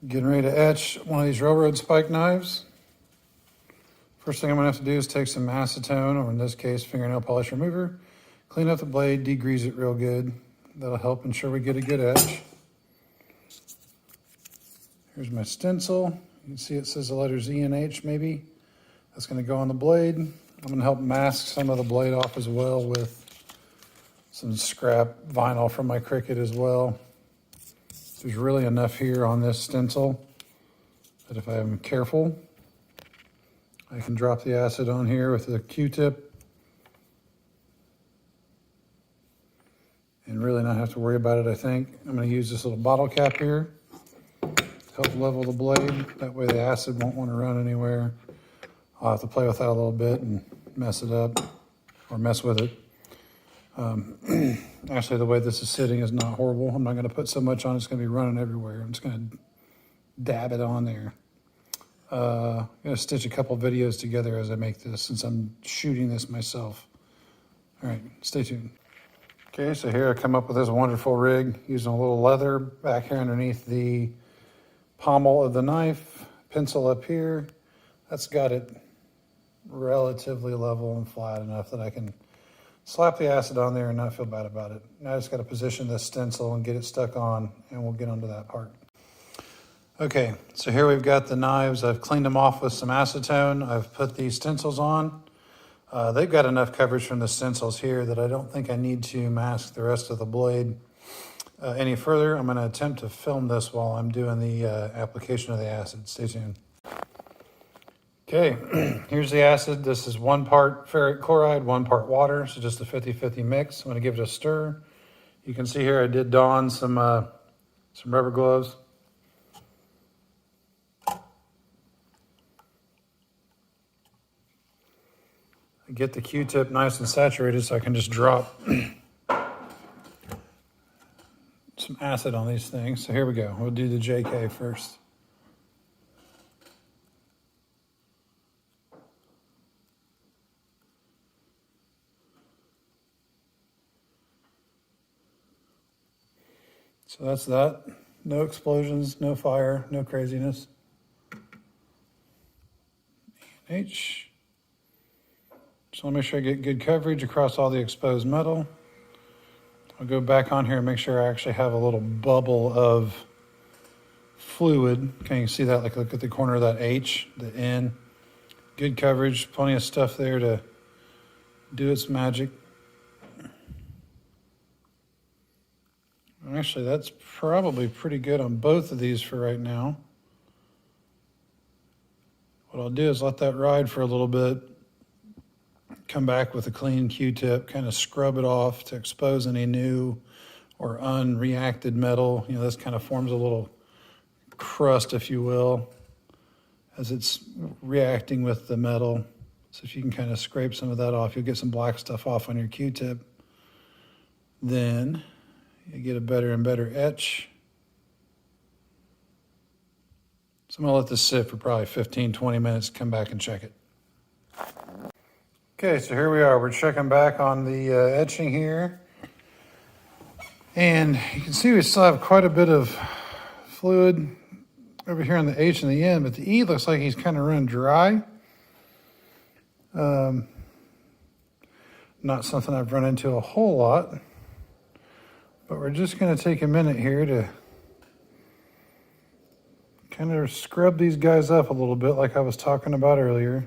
Getting ready to etch one of these railroad spike knives. First thing I'm gonna have to do is take some acetone, or in this case, fingernail polish remover, clean up the blade, degrease it real good. That'll help ensure we get a good etch. Here's my stencil. You can see it says the letters E and H maybe. That's gonna go on the blade. I'm gonna help mask some of the blade off as well with some scrap vinyl from my Cricut as well. There's really enough here on this stencil that if I'm careful, I can drop the acid on here with the Q-tip and really not have to worry about it, I think. I'm going to use this little bottle cap here to help level the blade. That way the acid won't want to run anywhere. I'll have to play with that a little bit and mess it up or mess with it. Actually, the way this is sitting is not horrible. I'm not going to put so much on it's going to be running everywhere. I'm just going to dab it on there. I'm going to stitch a couple videos together as I make this since I'm shooting this myself. All right, stay tuned. Okay, so here I come up with this wonderful rig using a little leather back here underneath the pommel of the knife, pencil up here. That's got it relatively level and flat enough that I can slap the acid on there and not feel bad about it. Now I just got to position this stencil and get it stuck on, and we'll get onto that part. Okay, so here we've got the knives. I've cleaned them off with some acetone. I've put these stencils on. They've got enough coverage from the stencils here that I don't think I need to mask the rest of the blade any further. I'm going to attempt to film this while I'm doing the application of the acid. Stay tuned. Okay, here's the acid. This is 1 part ferric chloride, 1 part water, so just a 50-50 mix. I'm going to give it a stir. You can see here I did don some rubber gloves. I get the Q-tip nice and saturated so I can just drop some acid on these things. So here we go. We'll do the JK first. So that's that. No explosions, no fire, no craziness. H. Just want to make sure I get good coverage across all the exposed metal. I'll go back on here and make sure I actually have a little bubble of fluid. Can you see that? Like, look at the corner of that H, the N. Good coverage, plenty of stuff there to do its magic. Actually, that's probably pretty good on both of these for right now. What I'll do is let that ride for a little bit, come back with a clean Q-tip, kind of scrub it off to expose any new or unreacted metal. You know, this kind of forms a little crust, if you will, as it's reacting with the metal. So if you can kind of scrape some of that off, you'll get some black stuff off on your Q-tip. Then you get a better and better etch. So I'm gonna let this sit for probably 15-20 minutes, come back and check it. Okay, so here we are. We're checking back on the etching here. And you can see we still have quite a bit of fluid over here on the H and the N, but the E looks like he's kind of run dry. Not something I've run into a whole lot, but we're just going to take a minute here to kind of scrub these guys up a little bit like I was talking about earlier.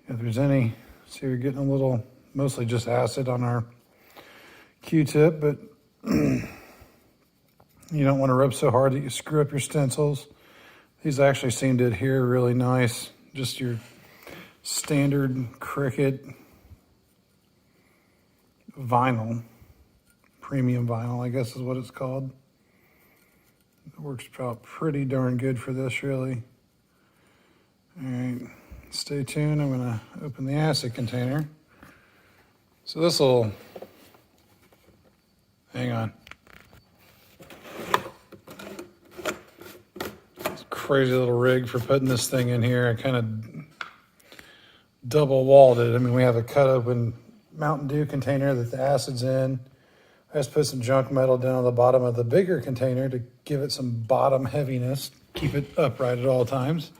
If there's any, see we're getting a little, mostly just acid on our Q-tip, but you don't want to rub so hard that you screw up your stencils. These actually seem to adhere really nice. Just your standard Cricut vinyl, premium vinyl, I guess is what it's called. It works out pretty darn good for this, really. All right. Stay tuned. I'm going to open the acid container. So this will, hang on. It's a crazy little rig for putting this thing in here. I kind of double walled it. I mean, we have a cut open Mountain Dew container that the acid's in. I I just put some junk metal down on the bottom of the bigger container to give it some bottom heaviness, keep it upright at all times.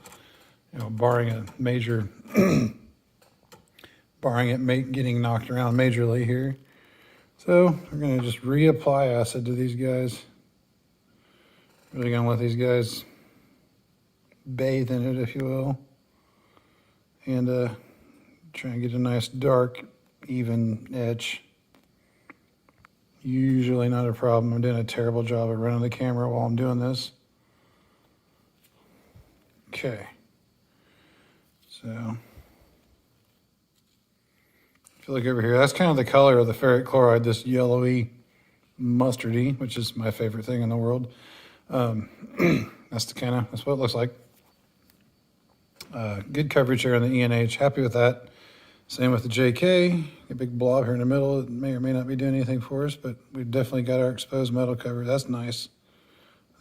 You know, barring a major, barring it getting knocked around majorly here. So we're gonna just reapply acid to these guys. Really gonna let these guys bathe in it, if you will. And try and get a nice dark, even etch. Usually not a problem. I'm doing a terrible job of running the camera while I'm doing this. Okay. So, if you look over here, that's kind of the color of the ferric chloride, this yellowy mustardy, which is my favorite thing in the world. That's what it looks like. Good coverage here on the ENH. Happy with that. Same with the JK. A big blob here in the middle. It may or may not be doing anything for us, but we've definitely got our exposed metal covered. That's nice.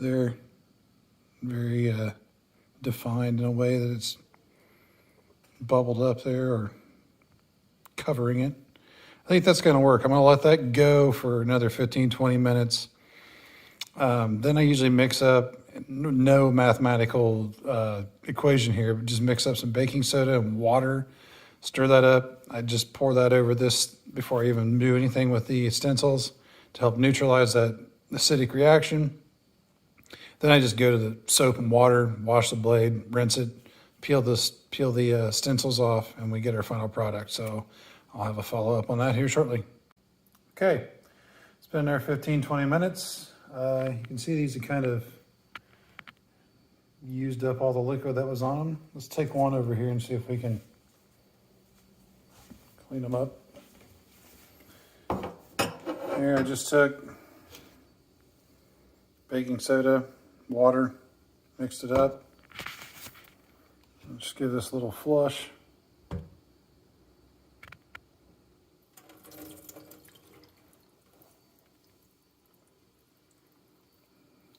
They're very defined in a way that it's bubbled up there or covering it. I think that's going to work. I'm going to let that go for another 15, 20 minutes. Then I usually mix up, no mathematical equation here, but just mix up some baking soda and water, stir that up. I just pour that over this before I even do anything with the stencils to help neutralize that acidic reaction. Then I just go to the soap and water, wash the blade, rinse it, peel the stencils off, and we get our final product. So I'll have a follow-up on that here shortly. Okay, it's been there 15, 20 minutes. You can see these are kind of used up all the liquid that was on them. Let's take one over here and see if we can clean them up. Here, I just took baking soda, water, mixed it up. Just give this a little flush.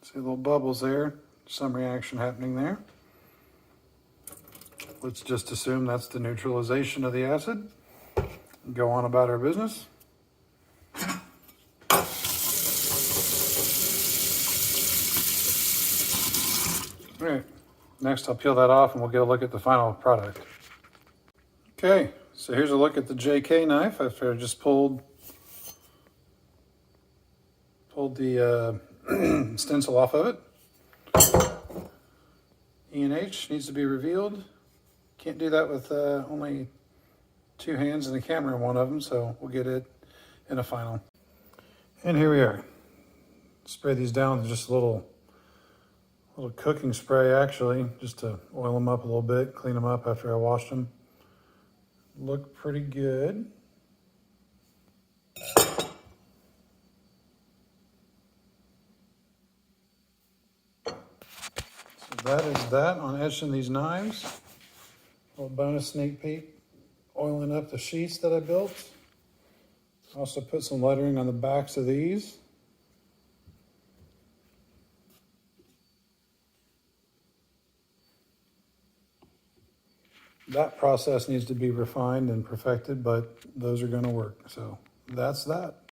See little bubbles there, some reaction happening there. Let's just assume that's the neutralization of the acid. Go on about our business. All right, next I'll peel that off and we'll get a look at the final product. Okay, so here's a look at the JK knife after I just pulled the stencil off of it. ENH needs to be revealed. Can't do that with only two hands and a camera in one of them, so we'll get it in a final. And here we are. Spray these down with just a little cooking spray, actually, just to oil them up a little bit, clean them up after I washed them. Look pretty good. That is that on etching these knives. A little bonus sneak peek, oiling up the sheets that I built. Also put some lettering on the backs of these. That process needs to be refined and perfected, but those are going to work. So that's that.